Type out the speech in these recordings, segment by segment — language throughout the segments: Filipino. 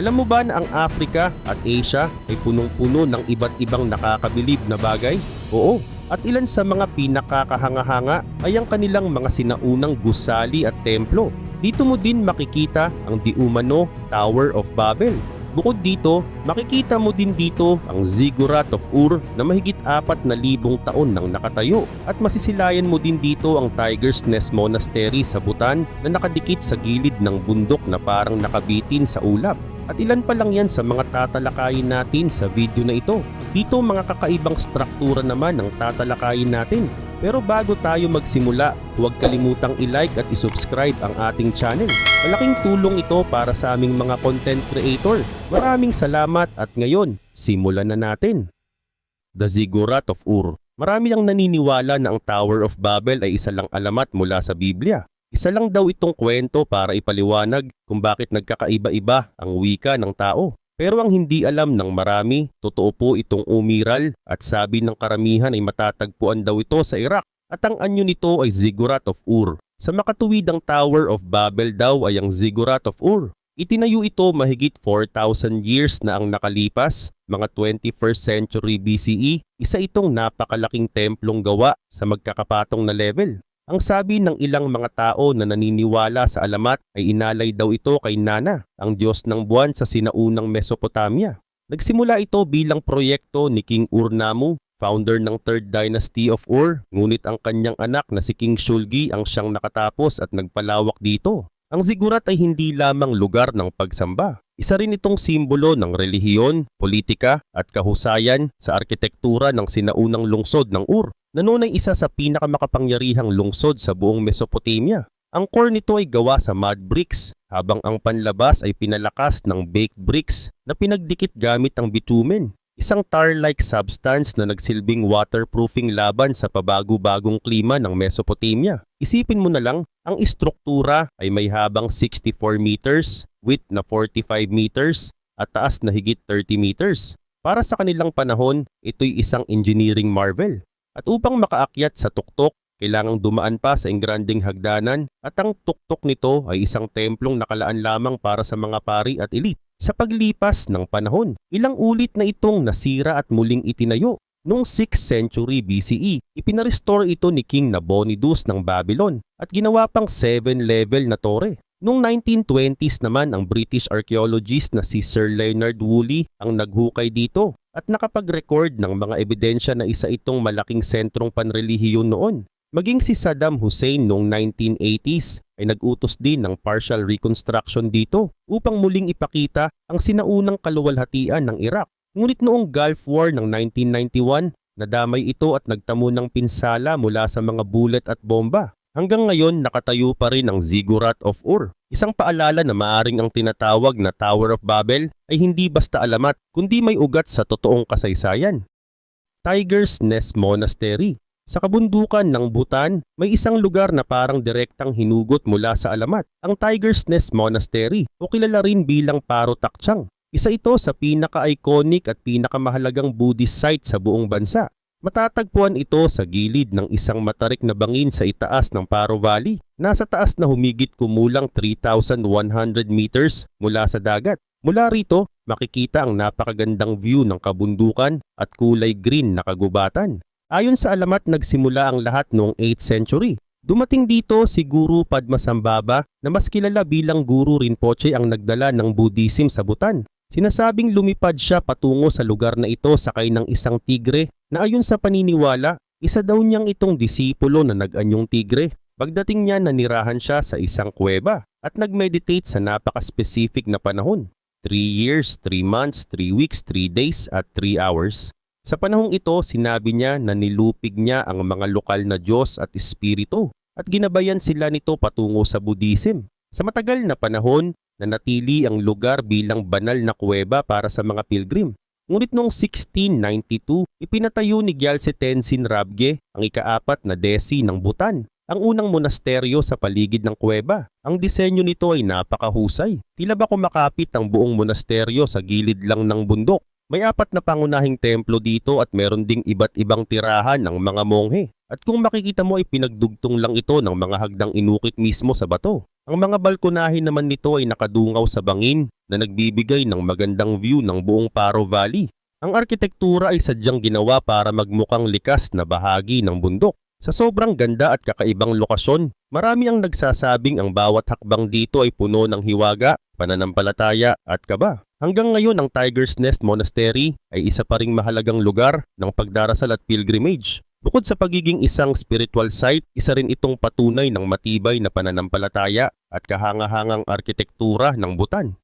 Alam mo ba na ang Africa at Asia ay punong-puno ng iba't ibang nakakabilib na bagay? Oo, at ilan sa mga pinakakahanga-hanga ay ang kanilang mga sinaunang gusali at templo. Dito mo din makikita ang di umano Tower of Babel. Bukod dito, makikita mo din dito ang Ziggurat of Ur na mahigit 4,000 taon nang nakatayo. At masisilayan mo din dito ang Tiger's Nest Monastery sa Bhutan na nakadikit sa gilid ng bundok na parang nakabitin sa ulap. At ilan pa lang yan sa mga tatalakayin natin sa video na ito. Dito mga kakaibang struktura naman ang tatalakayin natin. Pero bago tayo magsimula, huwag kalimutang i-like at i-subscribe ang ating channel. Malaking tulong ito para sa aming mga content creator. Maraming salamat at ngayon, simulan na natin. The Ziggurat of Ur. Marami ang naniniwala na ang Tower of Babel ay isa lang alamat mula sa Biblia. Isa lang daw itong kwento para ipaliwanag kung bakit nagkakaiba-iba ang wika ng tao. Pero ang hindi alam ng marami, totoo po itong umiral at sabi ng karamihan ay matatagpuan daw ito sa Iraq at ang anyo nito ay Ziggurat of Ur. Sa makatuwid ang Tower of Babel daw ay ang Ziggurat of Ur. Itinayo ito mahigit 4,000 years na ang nakalipas, mga 21st century BCE, isa itong napakalaking templong gawa sa magkakapatong na level. Ang sabi ng ilang mga tao na naniniwala sa alamat ay inalay daw ito kay Nana, ang Diyos ng buwan sa sinaunang Mesopotamia. Nagsimula ito bilang proyekto ni King Ur-Nammu, founder ng 3rd Dynasty of Ur, ngunit ang kanyang anak na si King Shulgi ang siyang nakatapos at nagpalawak dito. Ang Ziggurat ay hindi lamang lugar ng pagsamba. Isa rin itong simbolo ng relihiyon, politika at kahusayan sa arkitektura ng sinaunang lungsod ng Ur, na noon ay isa sa pinakamakapangyarihang lungsod sa buong Mesopotamia. Ang core nito ay gawa sa mud bricks, habang ang panlabas ay pinalakas ng baked bricks na pinagdikit gamit ang bitumen, isang tar-like substance na nagsilbing waterproofing laban sa pabago-bagong klima ng Mesopotamia. Isipin mo na lang, ang istruktura ay may habang 64 meters, width na 45 meters, at taas na higit 30 meters. Para sa kanilang panahon, ito'y isang engineering marvel. At upang makaakyat sa tuktok, kailangang dumaan pa sa ingranding hagdanan at ang tuktok nito ay isang templong nakalaan lamang para sa mga pari at elite. Sa paglipas ng panahon, ilang ulit na itong nasira at muling itinayo. Noong 6th century BCE, ipinarestore ito ni King Nabonidus ng Babylon at ginawa pang 7-level na tore. Noong 1920s naman ang British archaeologist na si Sir Leonard Woolley ang naghukay dito at nakapag-record ng mga ebidensya na isa itong malaking sentrong panrelihiyon noon. Maging si Saddam Hussein noong 1980s ay nag-utos din ng partial reconstruction dito upang muling ipakita ang sinaunang kaluwalhatian ng Iraq. Ngunit noong Gulf War ng 1991, nadamay ito at nagtamo ng pinsala mula sa mga bullet at bomba. Hanggang ngayon nakatayo pa rin ang Ziggurat of Ur. Isang paalala na maaring ang tinatawag na Tower of Babel ay hindi basta alamat kundi may ugat sa totoong kasaysayan. Tiger's Nest Monastery. Sa kabundukan ng Bhutan, may isang lugar na parang direktang hinugot mula sa alamat, ang Tiger's Nest Monastery o kilala rin bilang Paro Takchang. Isa ito sa pinaka-iconic at pinakamahalagang Buddhist site sa buong bansa. Matatagpuan ito sa gilid ng isang matarik na bangin sa itaas ng Paro Valley. Nasa taas na humigit kumulang 3,100 meters mula sa dagat. Mula rito, makikita ang napakagandang view ng kabundukan at kulay green na kagubatan. Ayon sa alamat, nagsimula ang lahat noong 8th century. Dumating dito si Guru Padmasambhava na mas kilala bilang Guru Rinpoche ang nagdala ng Buddhism sa Bhutan. Sinasabing lumipad siya patungo sa lugar na ito sakay ng isang tigre na ayon sa paniniwala, isa daw niyang itong disipulo na nag-anyong tigre. Pagdating niya nanirahan siya sa isang kuweba at nag-meditate sa napaka-specific na panahon. 3 years, 3 months, 3 weeks, 3 days at 3 hours. Sa panahong ito, sinabi niya na nilupig niya ang mga lokal na Diyos at Espiritu at ginabayan sila nito patungo sa Buddhism. Sa matagal na panahon, nanatili ang lugar bilang banal na kuweba para sa mga pilgrim. Ngunit noong 1692, ipinatayo ni Gyaltse Tenzin Rabge ang ika-4 na desi ng Bhutan, ang unang monasteryo sa paligid ng kuweba. Ang disenyo nito ay napakahusay. Tila ba kumakapit ang buong monasteryo sa gilid lang ng bundok. May 4 na pangunahing templo dito at meron ding iba't ibang tirahan ng mga monghe. At kung makikita mo ay pinagdugtong lang ito ng mga hagdang inukit mismo sa bato. Ang mga balkonahe naman nito ay nakadungaw sa bangin na nagbibigay ng magandang view ng buong Paro Valley. Ang arkitektura ay sadyang ginawa para magmukhang likas na bahagi ng bundok. Sa sobrang ganda at kakaibang lokasyon, marami ang nagsasabing ang bawat hakbang dito ay puno ng hiwaga, pananampalataya at kaba. Hanggang ngayon ang Tiger's Nest Monastery ay isa pa ring mahalagang lugar ng pagdarasal at pilgrimage. Bukod sa pagiging isang spiritual site, isa rin itong patunay ng matibay na pananampalataya at kahangahangang arkitektura ng Bhutan.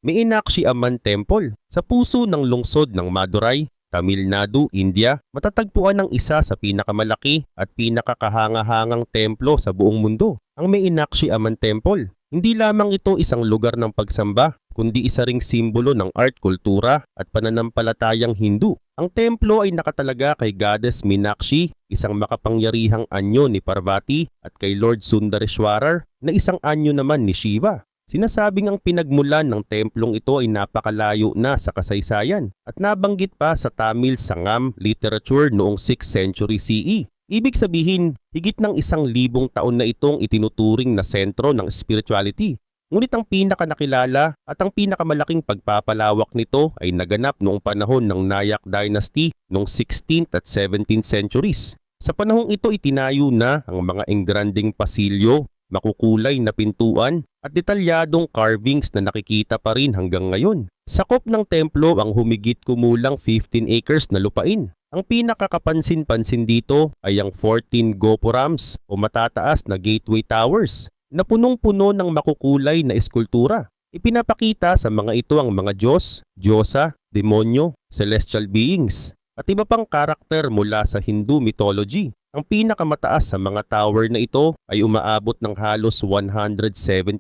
May Meenakshi Amman Temple sa puso ng lungsod ng Madurai, Tamil Nadu, India, matatagpuan ang isa sa pinakamalaki at pinakakahangahangang templo sa buong mundo, ang Meenakshi Amman Temple. Hindi lamang ito isang lugar ng pagsamba, kundi isa ring simbolo ng art, kultura at pananampalatayang Hindu. Ang templo ay nakatalaga kay Goddess Meenakshi, isang makapangyarihang anyo ni Parvati, at kay Lord Sundareshwarar na isang anyo naman ni Shiva. Sinasabing ang pinagmulan ng templong ito ay napakalayo na sa kasaysayan at nabanggit pa sa Tamil Sangam literature noong 6th century CE. Ibig sabihin, higit ng 1,000 taon na itong itinuturing na sentro ng spirituality. Ngunit ang pinakanakilala at ang pinakamalaking pagpapalawak nito ay naganap noong panahon ng Nayak Dynasty noong 16th at 17th centuries. Sa panahong ito itinayo na ang mga engranding pasilyo, makukulay na pintuan at detalyadong carvings na nakikita pa rin hanggang ngayon. Sakop ng templo ang humigit kumulang 15 acres na lupain. Ang pinakakapansin-pansin dito ay ang 14 gopurams o matataas na gateway towers na punong-puno ng makukulay na eskultura. Ipinapakita sa mga ito ang mga Diyos, Diyosa, demonyo, celestial beings, at iba pang karakter mula sa Hindu mythology. Ang pinakamataas sa mga tower na ito ay umaabot ng halos 170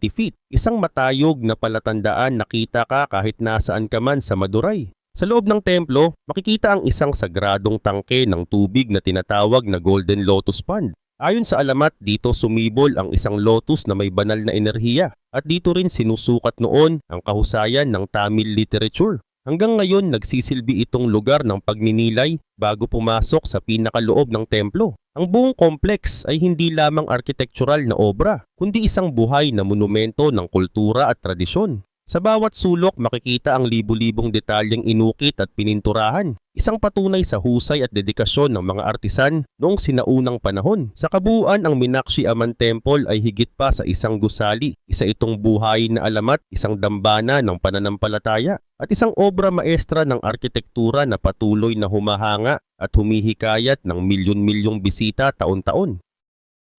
feet. Isang matayog na palatandaan na kita ka kahit nasaan ka man sa Madurai. Sa loob ng templo, makikita ang isang sagradong tangke ng tubig na tinatawag na Golden Lotus Pond. Ayon sa alamat, dito sumibol ang isang lotus na may banal na enerhiya at dito rin sinusukat noon ang kahusayan ng Tamil literature. Hanggang ngayon nagsisilbi itong lugar ng pagninilay bago pumasok sa pinakaloob ng templo. Ang buong complex ay hindi lamang architectural na obra, kundi isang buhay na monumento ng kultura at tradisyon. Sa bawat sulok makikita ang libu-libong detalyeng inukit at pininturahan, isang patunay sa husay at dedikasyon ng mga artisan noong sinaunang panahon. Sa kabuuan, ang Meenakshi Amman Temple ay higit pa sa isang gusali, isa itong buhay na alamat, isang dambana ng pananampalataya, at isang obra maestra ng arkitektura na patuloy na humahanga at humihikayat ng milyon-milyong bisita taon-taon.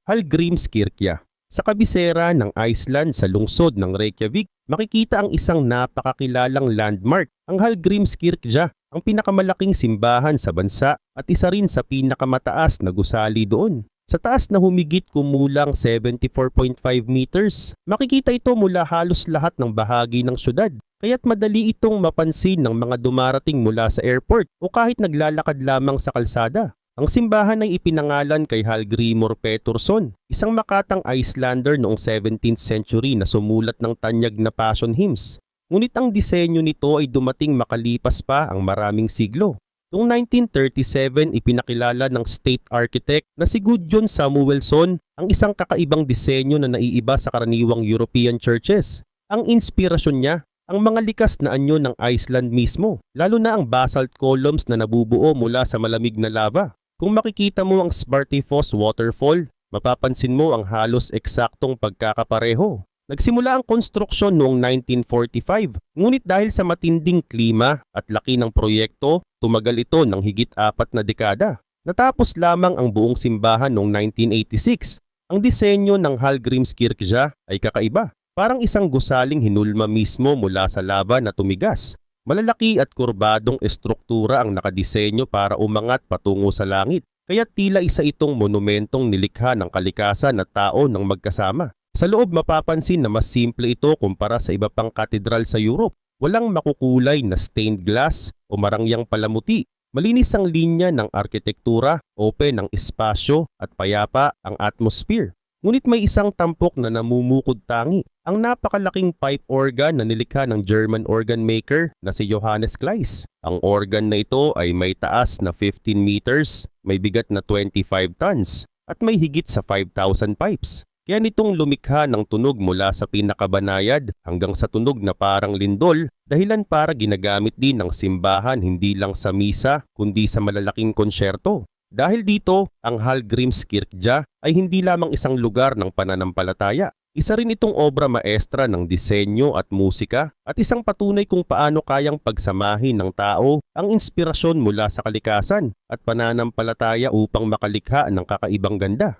Hallgrímskirkja. Sa kabisera ng Iceland sa lungsod ng Reykjavik, makikita ang isang napakakilalang landmark, ang Hallgrímskirkja, ang pinakamalaking simbahan sa bansa at isa rin sa pinakamataas na gusali doon. Sa taas na humigit kumulang 74.5 meters, makikita ito mula halos lahat ng bahagi ng syudad. Kaya't madali itong mapansin ng mga dumarating mula sa airport o kahit naglalakad lamang sa kalsada. Ang simbahan ay ipinangalan kay Hallgrímur Pétursson, isang makatang Icelander noong 17th century na sumulat ng tanyag na passion hymns. Ngunit ang disenyo nito ay dumating makalipas pa ang maraming siglo. Noong 1937, ipinakilala ng state architect na si Gudjon Samuelsson ang isang kakaibang disenyo na naiiba sa karaniwang European churches. Ang inspirasyon niya, ang mga likas na anyo ng Iceland mismo, lalo na ang basalt columns na nabubuo mula sa malamig na lava. Kung makikita mo ang Svartifoss waterfall, mapapansin mo ang halos eksaktong pagkakapareho. Nagsimula ang konstruksyon noong 1945, ngunit dahil sa matinding klima at laki ng proyekto, tumagal ito ng higit 4 na dekada. Natapos lamang ang buong simbahan noong 1986. Ang disenyo ng Hallgrímskirkja ay kakaiba. Parang isang gusaling hinulma mismo mula sa lava na tumigas. Malalaki at kurbadong estruktura ang nakadisenyo para umangat patungo sa langit. Kaya tila isa itong monumentong nilikha ng kalikasan at tao ng magkasama. Sa loob mapapansin na mas simple ito kumpara sa iba pang katedral sa Europe. Walang makukulay na stained glass o marangyang palamuti. Malinis ang linya ng arkitektura, open ang espasyo at payapa ang atmosphere. Ngunit may isang tampok na namumukod tangi, ang napakalaking pipe organ na nilikha ng German organ maker na si Johannes Kleis. Ang organ na ito ay may taas na 15 meters, may bigat na 25 tons at may higit sa 5,000 pipes. Kaya nitong lumikha ng tunog mula sa pinakabanayad hanggang sa tunog na parang lindol, dahilan para ginagamit din ng simbahan hindi lang sa misa kundi sa malalaking konsyerto. Dahil dito, ang Hallgrímskirkja ay hindi lamang isang lugar ng pananampalataya. Isa rin itong obra maestra ng disenyo at musika at isang patunay kung paano kayang pagsamahin ng tao ang inspirasyon mula sa kalikasan at pananampalataya upang makalikha ng kakaibang ganda.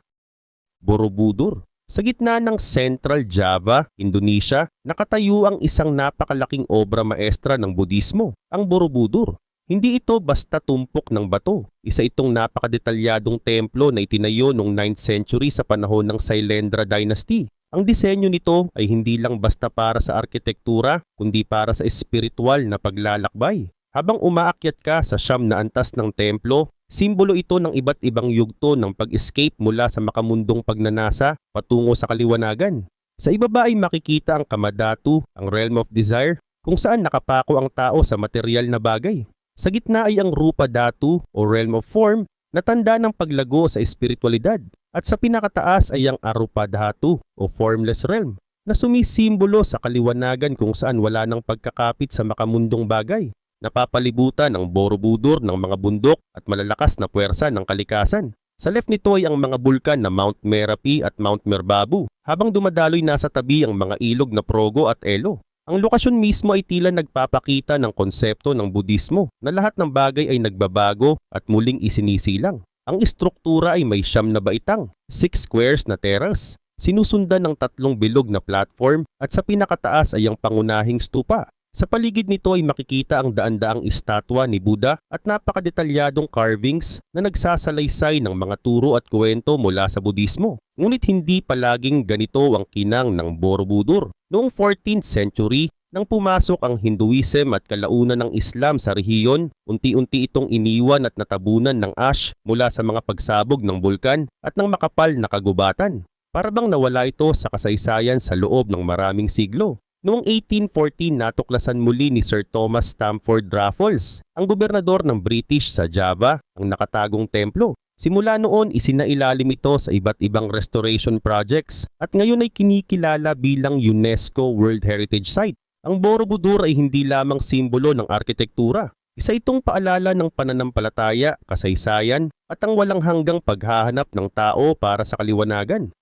Borobudur. Sa gitna ng Central Java, Indonesia, nakatayo ang isang napakalaking obra maestra ng Budismo, ang Borobudur. Hindi ito basta tumpok ng bato. Isa itong napakadetalyadong templo na itinayo noong 9th century sa panahon ng Sailendra Dynasty. Ang disenyo nito ay hindi lang basta para sa arkitektura, kundi para sa espiritual na paglalakbay. Habang umaakyat ka sa siyam na antas ng templo, simbolo ito ng iba't ibang yugto ng pag-escape mula sa makamundong pagnanasa patungo sa kaliwanagan. Sa ibaba ay makikita ang Kamadhatu, ang Realm of Desire, kung saan nakapako ang tao sa material na bagay. Sa gitna ay ang Rupa Dhatu o Realm of Form na tanda ng paglago sa espiritualidad. At sa pinakataas ay ang Arupa Dhatu o Formless Realm na sumisimbolo sa kaliwanagan kung saan wala nang pagkakapit sa makamundong bagay. Napapalibutan ang Borobudur ng mga bundok at malalakas na puwersa ng kalikasan. Sa left nito ay ang mga bulkan na Mount Merapi at Mount Merbabu habang dumadaloy nasa tabi ang mga ilog na Progo at Elo. Ang lokasyon mismo ay tila nagpapakita ng konsepto ng Budismo na lahat ng bagay ay nagbabago at muling isinisilang. Ang istruktura ay may 9 na baitang, 6 squares na terrace, sinusundan ng 3 bilog na platform at sa pinakataas ay ang pangunahing stupa. Sa paligid nito ay makikita ang daan-daang estatwa ni Buddha at napakadetalyadong carvings na nagsasalaysay ng mga turo at kwento mula sa Budismo. Ngunit hindi palaging ganito ang kinang ng Borobudur. Noong 14th century, nang pumasok ang Hinduism at kalaunan ng Islam sa rehiyon, unti-unti itong iniwan at natabunan ng ash mula sa mga pagsabog ng bulkan at ng makapal na kagubatan. Para bang nawala ito sa kasaysayan sa loob ng maraming siglo. Noong 1814 natuklasan muli ni Sir Thomas Stamford Raffles, ang gobernador ng British sa Java, ang nakatagong templo. Simula noon isinailalim ito sa iba't ibang restoration projects at ngayon ay kinikilala bilang UNESCO World Heritage Site. Ang Borobudur ay hindi lamang simbolo ng arkitektura. Isa itong paalala ng pananampalataya, kasaysayan at ang walang hanggang paghahanap ng tao para sa kaliwanagan.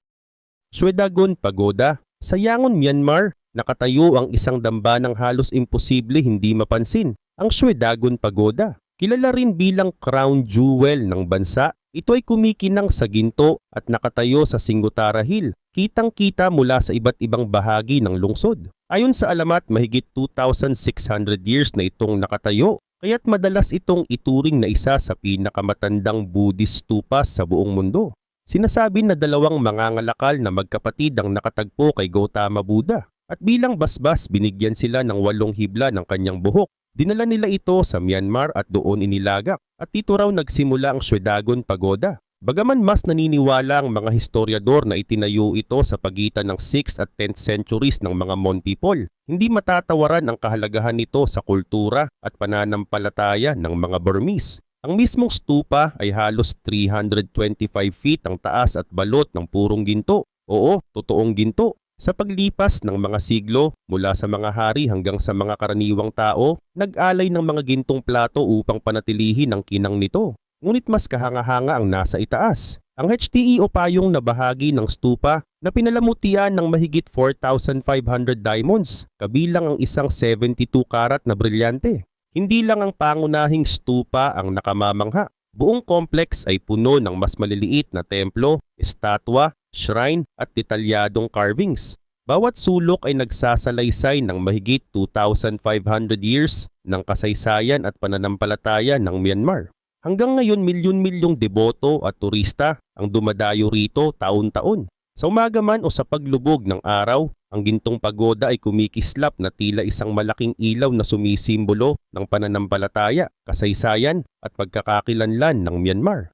Shwedagon Pagoda. Sa Yangon, Myanmar, nakatayo ang isang dambanang halos imposible hindi mapansin, ang Shwedagon Pagoda. Kilala rin bilang crown jewel ng bansa, ito ay kumikinang sa ginto at nakatayo sa Singutara Hill, kitang-kita mula sa iba't ibang bahagi ng lungsod. Ayon sa alamat, mahigit 2,600 years na itong nakatayo, kaya't madalas itong ituring na isa sa pinakamatandang Buddhist stupa sa buong mundo. Sinasabi na 2 mangangalakal na magkapatid ang nakatagpo kay Gautama Buddha at bilang basbas binigyan sila ng 8 hibla ng kanyang buhok. Dinala nila ito sa Myanmar at doon inilagak at dito raw nagsimula ang Shwedagon Pagoda. Bagaman mas naniniwala ang mga historiador na itinayo ito sa pagitan ng 6th at 10th centuries ng mga Mon people, hindi matatawaran ang kahalagahan nito sa kultura at pananampalataya ng mga Burmese. Ang mismong stupa ay halos 325 feet ang taas at balot ng purong ginto. Oo, totoong ginto. Sa paglipas ng mga siglo, mula sa mga hari hanggang sa mga karaniwang tao, nag-alay ng mga gintong plato upang panatilihin ang kinang nito. Ngunit mas kahanga-hanga ang nasa itaas. Ang HTE o payong na bahagi ng stupa na pinalamutian ng mahigit 4,500 diamonds, kabilang ang isang 72 karat na brilyante. Hindi lang ang pangunahing stupa ang nakamamangha. Buong complex ay puno ng mas maliliit na templo, estatwa, shrine at detalyadong carvings. Bawat sulok ay nagsasalaysay ng mahigit 2,500 years ng kasaysayan at pananampalataya ng Myanmar. Hanggang ngayon milyon-milyong deboto at turista ang dumadayo rito taon-taon. Sa umaga man o sa paglubog ng araw, ang gintong pagoda ay kumikislap na tila isang malaking ilaw na sumisimbolo ng pananampalataya, kasaysayan at pagkakakilanlan ng Myanmar.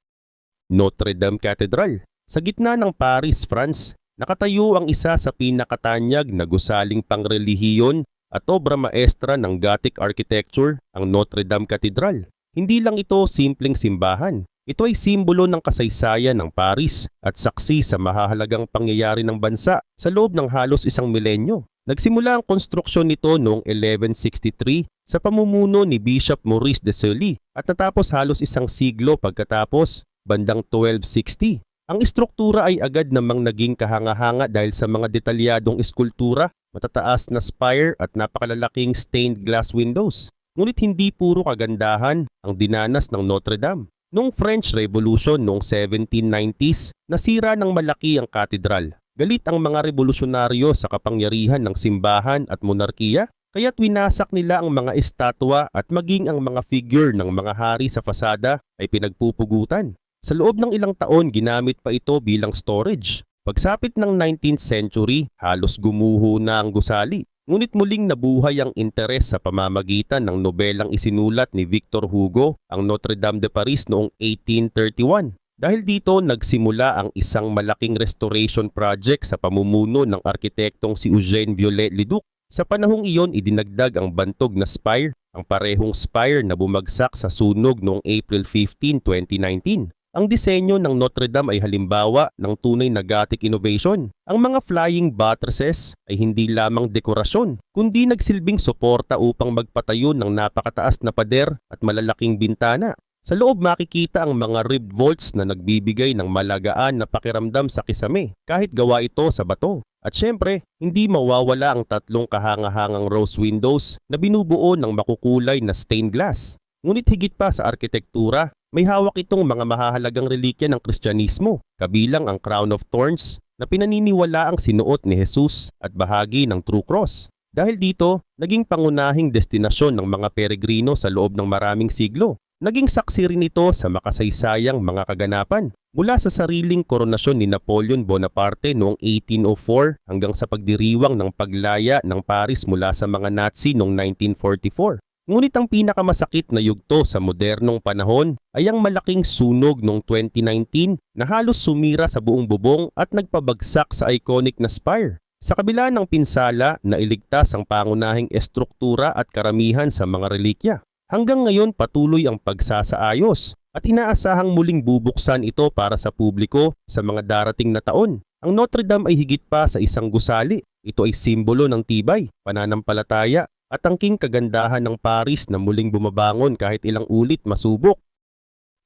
Notre Dame Cathedral. Sa gitna ng Paris, France, nakatayo ang isa sa pinakatanyag na gusaling pangrelihiyon at obra maestra ng Gothic architecture, ang Notre Dame Cathedral. Hindi lang ito simpleng simbahan. Ito ay simbolo ng kasaysayan ng Paris at saksi sa mahahalagang pangyayari ng bansa sa loob ng halos isang milenyo. Nagsimula ang konstruksyon nito noong 1163 sa pamumuno ni Bishop Maurice de Sully at natapos halos isang siglo pagkatapos, bandang 1260. Ang istruktura ay agad namang naging kahanga-hanga dahil sa mga detalyadong eskultura, matataas na spire at napakalalaking stained glass windows. Ngunit hindi puro kagandahan ang dinanas ng Notre Dame. Noong French Revolution noong 1790s, nasira ng malaki ang katedral. Galit ang mga revolusyonaryo sa kapangyarihan ng simbahan at monarkiya, kaya't winasak nila ang mga estatwa at maging ang mga figure ng mga hari sa fasada ay pinagpupugutan. Sa loob ng ilang taon, ginamit pa ito bilang storage. Pagsapit ng 19th century, halos gumuho na ang gusali. Ngunit muling nabuhay ang interes sa pamamagitan ng nobelang isinulat ni Victor Hugo, ang Notre Dame de Paris noong 1831. Dahil dito nagsimula ang isang malaking restoration project sa pamumuno ng arkitektong si Eugène Viollet-le-Duc. Sa panahong iyon idinagdag ang bantog na spire, ang parehong spire na bumagsak sa sunog noong April 15, 2019. Ang disenyo ng Notre Dame ay halimbawa ng tunay na Gothic innovation. Ang mga flying buttresses ay hindi lamang dekorasyon, kundi nagsilbing suporta upang magpatayo ng napakataas na pader at malalaking bintana. Sa loob makikita ang mga ribbed vaults na nagbibigay ng malagaan na pakiramdam sa kisame kahit gawa ito sa bato. At syempre, hindi mawawala ang tatlong kahanga-hangang rose windows na binubuo ng makukulay na stained glass. Ngunit higit pa sa arkitektura, may hawak itong mga mahahalagang relikya ng Kristyanismo, kabilang ang Crown of Thorns na pinaniniwala ang sinuot ni Jesus at bahagi ng True Cross. Dahil dito, naging pangunahing destinasyon ng mga peregrino sa loob ng maraming siglo. Naging saksi rin ito sa makasaysayang mga kaganapan mula sa sariling koronasyon ni Napoleon Bonaparte noong 1804 hanggang sa pagdiriwang ng paglaya ng Paris mula sa mga Nazi noong 1944. Ngunit ang pinakamasakit na yugto sa modernong panahon ay ang malaking sunog noong 2019 na halos sumira sa buong bubong at nagpabagsak sa iconic na spire. Sa kabila ng pinsala, nailigtas ang pangunahing estruktura at karamihan sa mga relikya. Hanggang ngayon patuloy ang pagsasaayos at inaasahang muling bubuksan ito para sa publiko sa mga darating na taon. Ang Notre Dame ay higit pa sa isang gusali. Ito ay simbolo ng tibay, pananampalataya at tangking kagandahan ng Paris na muling bumabangon kahit ilang ulit masubok.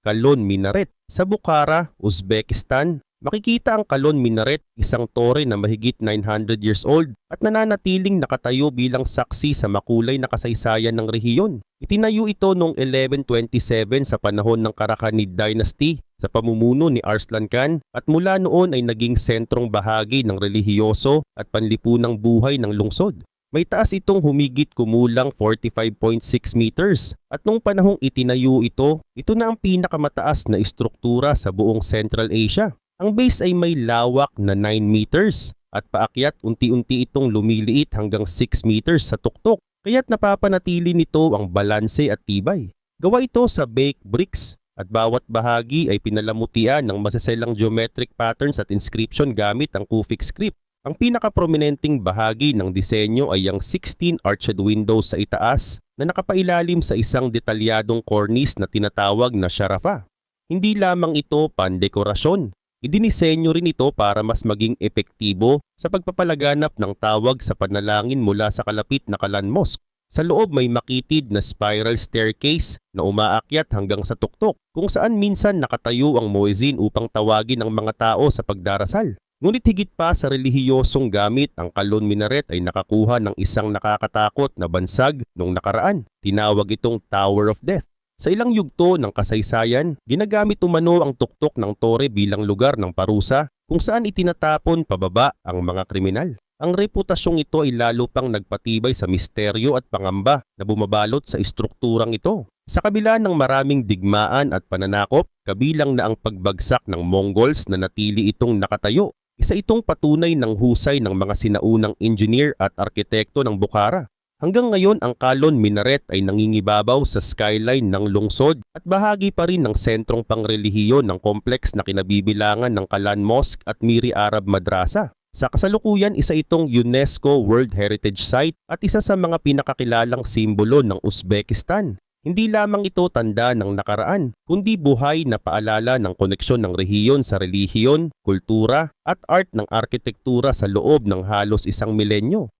Kalon Minaret. Sa Bukhara, Uzbekistan, makikita ang Kalon Minaret, isang tore na mahigit 900 years old at nananatiling nakatayo bilang saksi sa makulay na kasaysayan ng rehiyon. Itinayo ito noong 1127 sa panahon ng Karakhanid Dynasty sa pamumuno ni Arslan Khan at mula noon ay naging sentrong bahagi ng relihiyoso at panlipunang buhay ng lungsod. May taas itong humigit kumulang 45.6 meters at nung panahong itinayo ito, ito na ang pinakamataas na istruktura sa buong Central Asia. Ang base ay may lawak na 9 meters at paakyat unti-unti itong lumiliit hanggang 6 meters sa tuktok, kaya't napapanatili nito ang balanse at tibay. Gawa ito sa baked bricks at bawat bahagi ay pinalamutian ng masaselang geometric patterns at inscription gamit ang Kufic script. Ang pinakaprominenteng bahagi ng disenyo ay ang 16 arched windows sa itaas na nakapailalim sa isang detalyadong cornice na tinatawag na sharafa. Hindi lamang ito pandekorasyon, idinisenyo rin ito para mas maging epektibo sa pagpapalaganap ng tawag sa panalangin mula sa kalapit na Kalan Mosque. Sa loob may makitid na spiral staircase na umaakyat hanggang sa tuktok kung saan minsan nakatayo ang muezzin upang tawagin ang mga tao sa pagdarasal. Ngunit higit pa sa relihiyosong gamit, ang Kalon Minaret ay nakakuha ng isang nakakatakot na bansag noong nakaraan. Tinawag itong Tower of Death. Sa ilang yugto ng kasaysayan, ginagamit umano ang tuktok ng tore bilang lugar ng parusa kung saan itinatapon pababa ang mga kriminal. Ang reputasyong ito ay lalo pang nagpatibay sa misteryo at pangamba na bumabalot sa istrukturang ito. Sa kabila ng maraming digmaan at pananakop, kabilang na ang pagbagsak ng Mongols na natili itong nakatayo. Isa itong patunay ng husay ng mga sinaunang engineer at arkitekto ng Bukhara. Hanggang ngayon ang Kalon Minaret ay nangingibabaw sa skyline ng lungsod at bahagi pa rin ng sentrong pangrelihiyon ng kompleks na kinabibilangan ng Kalan Mosque at Miri Arab Madrasa. Sa kasalukuyan, isa itong UNESCO World Heritage Site at isa sa mga pinakakilalang simbolo ng Uzbekistan. Hindi lamang ito tanda ng nakaraan, kundi buhay na paalala ng koneksyon ng rehiyon sa relihiyon, kultura at art ng arkitektura sa loob ng halos isang milenyo.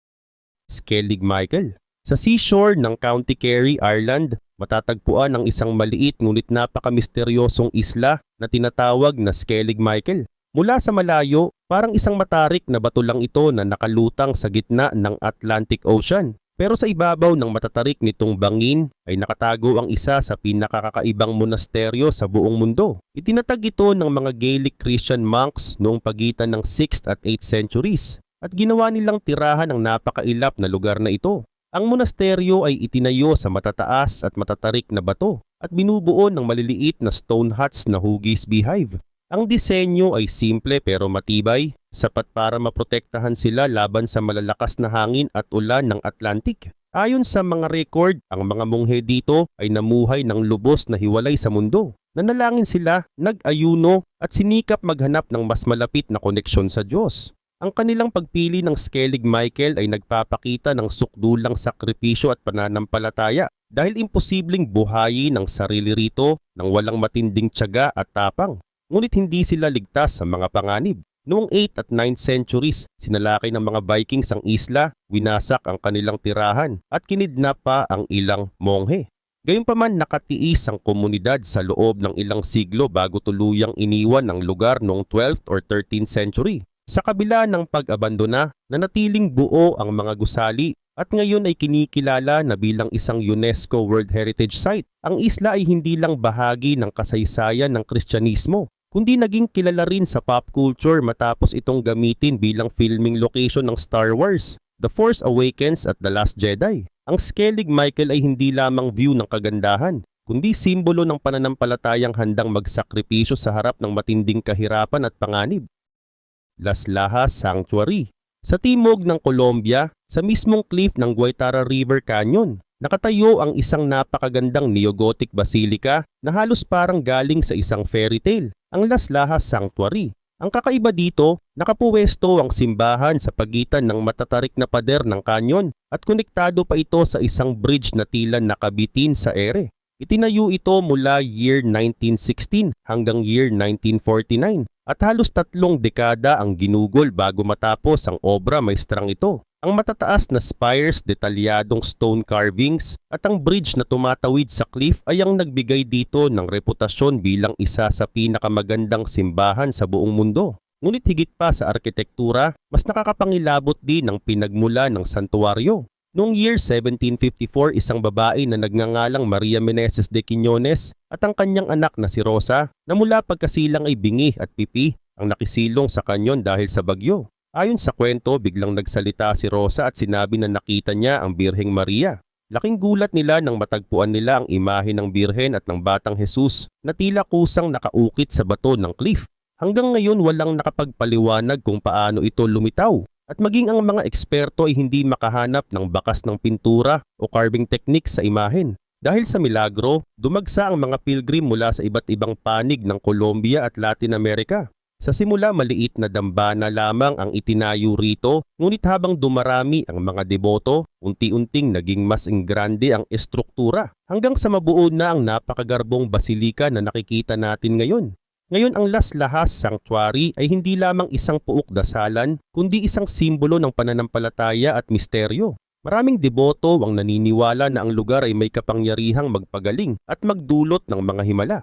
Skellig Michael. Sa seashore ng County Kerry, Ireland, matatagpuan ang isang maliit ngunit napaka-misteryosong isla na tinatawag na Skellig Michael. Mula sa malayo, parang isang matarik na bato lang ito na nakalutang sa gitna ng Atlantic Ocean. Pero sa ibabaw ng matatarik nitong bangin ay nakatago ang isa sa pinakakakaibang monasteryo sa buong mundo. Itinatag ito ng mga Gaelic Christian monks noong pagitan ng 6th at 8th centuries at ginawa nilang tirahan ang napakailap na lugar na ito. Ang monasteryo ay itinayo sa matataas at matatarik na bato at binubuo ng maliliit na stone huts na hugis beehive. Ang disenyo ay simple pero matibay, sapat para maprotektahan sila laban sa malalakas na hangin at ulan ng Atlantic. Ayon sa mga record, ang mga munghe dito ay namuhay ng lubos na hiwalay sa mundo. Nanalangin sila, nag-ayuno at sinikap maghanap ng mas malapit na koneksyon sa Diyos. Ang kanilang pagpili ng Skellig Michael ay nagpapakita ng sukdulang sakripisyo at pananampalataya dahil imposibleng buhayin ang sarili rito ng walang matinding tiyaga at tapang. Ngunit hindi sila ligtas sa mga panganib. Noong 8th at 9th centuries, sinalakay ng mga Vikings ang isla, winasak ang kanilang tirahan at kinidnap pa ang ilang monghe. Gayunpaman nakatiis ang komunidad sa loob ng ilang siglo bago tuluyang iniwan ang lugar noong 12th or 13th century. Sa kabila ng pag-abandona, nanatiling buo ang mga gusali at ngayon ay kinikilala na bilang isang UNESCO World Heritage Site. Ang isla ay hindi lang bahagi ng kasaysayan ng Kristyanismo, kundi naging kilala rin sa pop culture matapos itong gamitin bilang filming location ng Star Wars, The Force Awakens at The Last Jedi. Ang Skellig Michael ay hindi lamang view ng kagandahan, kundi simbolo ng pananampalatayang handang magsakripisyo sa harap ng matinding kahirapan at panganib. Las Lajas Sanctuary. Sa timog ng Colombia, sa mismong cliff ng Guaytara River Canyon, nakatayo ang isang napakagandang neo-Gothic basilica na halos parang galing sa isang fairy tale, ang Las Lajas Sanctuary. Ang kakaiba dito, nakapuwesto ang simbahan sa pagitan ng matatarik na pader ng canyon at konektado pa ito sa isang bridge na tila nakabitin sa ere. Itinayo ito mula year 1916 hanggang year 1949 at halos 3 dekada ang ginugol bago matapos ang obra maestrang ito. Ang matataas na spires, detalyadong stone carvings at ang bridge na tumatawid sa cliff ay ang nagbigay dito ng reputasyon bilang isa sa pinakamagandang simbahan sa buong mundo. Ngunit higit pa sa arkitektura, mas nakakapangilabot din ang pinagmula ng santuaryo. Noong year 1754, isang babae na nagngangalang Maria Meneses de Quiñones at ang kanyang anak na si Rosa na mula pagkasilang ay bingi at pipi ang nakisilong sa kanyon dahil sa bagyo. Ayon sa kwento, biglang nagsalita si Rosa at sinabi na nakita niya ang Birheng Maria. Laking gulat nila nang matagpuan nila ang imahe ng Birhen at ng Batang Jesus na tila kusang nakaukit sa bato ng cliff. Hanggang ngayon walang nakapagpaliwanag kung paano ito lumitaw. At maging ang mga eksperto ay hindi makahanap ng bakas ng pintura o carving techniques sa imahen. Dahil sa milagro, dumagsa ang mga pilgrim mula sa iba't ibang panig ng Colombia at Latin America. Sa simula maliit na dambana lamang ang itinayo rito, ngunit habang dumarami ang mga deboto, unti-unting naging mas grande ang estruktura hanggang sa mabuo na ang napakagarbong basilika na nakikita natin ngayon. Ngayon ang Las Lajas Sanctuary ay hindi lamang isang puok dasalan, kundi isang simbolo ng pananampalataya at misteryo. Maraming deboto ang naniniwala na ang lugar ay may kapangyarihang magpagaling at magdulot ng mga himala.